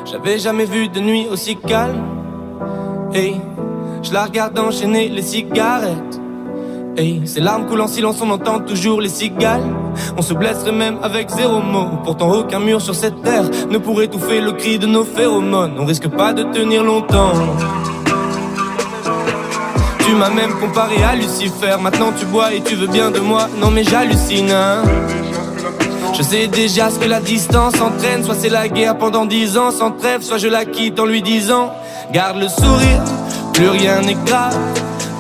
J'avais jamais vu de nuit aussi calme. Hey, je la regarde enchaîner les cigarettes. Hey, ces larmes coulent en silence, on entend toujours les cigales. On se blesserait même avec zéro mot. Pourtant aucun mur sur cette terre ne pourrait étouffer le cri de nos phéromones. On risque pas de tenir longtemps. Tu m'as même comparé à Lucifer. Maintenant tu bois et tu veux bien de moi. Non mais j'hallucine hein. Je sais déjà ce que la distance entraîne. Soit c'est la guerre pendant 10 ans sans trêve, soit je la quitte en lui disant garde le sourire, plus rien n'est grave.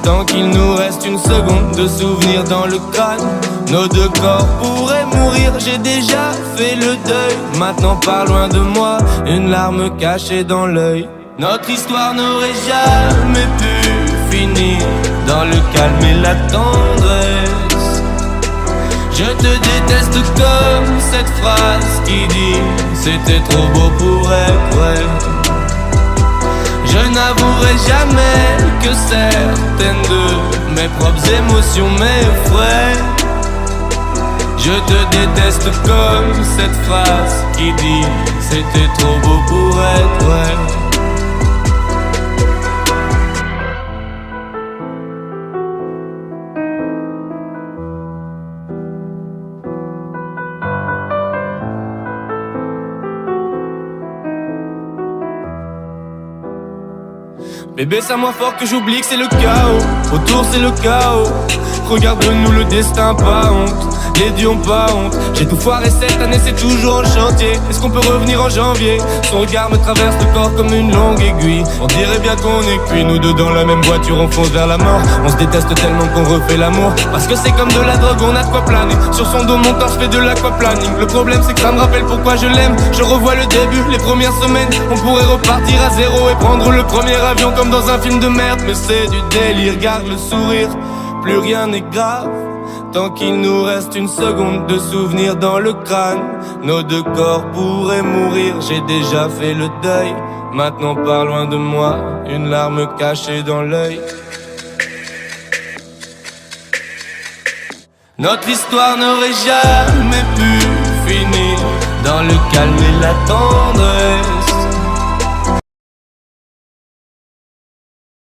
Tant qu'il nous reste une seconde de souvenir dans le crâne. Nos deux corps pourraient mourir, j'ai déjà fait le deuil. Maintenant pas loin de moi, une larme cachée dans l'œil. Notre histoire n'aurait jamais pu finir dans le calme et la tendresse. Je te déteste comme cette phrase qui dit c'était trop beau pour être vrai. Je n'avouerai jamais que certaines de mes propres émotions m'effraient. Je te déteste comme cette phrase qui dit c'était trop beau pour être vrai. Bébé, c'est à moi fort que j'oublie que c'est le chaos. Autour c'est le chaos. Regarde-nous le destin, pas honte. Les dieux ont pas honte. J'ai tout foiré cette année, c'est toujours en chantier. Est-ce qu'on peut revenir en janvier? Son regard me traverse le corps comme une longue aiguille. On dirait bien qu'on est cuits, nous deux dans la même voiture, on fonce vers la mort. On se déteste tellement qu'on refait l'amour. Parce que c'est comme de la drogue, on a de quoi planer. Sur son dos mon corps je fais de l'aquaplaning. Le problème c'est que ça me rappelle pourquoi je l'aime. Je revois le début, les premières semaines. On pourrait repartir à zéro et prendre le premier avion comme dans un film de merde. Mais c'est du délire, garde le sourire, plus rien n'est grave. Tant qu'il nous reste une seconde de souvenir dans le crâne. Nos deux corps pourraient mourir, j'ai déjà fait le deuil. Maintenant pas loin de moi, une larme cachée dans l'œil. Notre histoire n'aurait jamais pu finir dans le calme et la tendresse.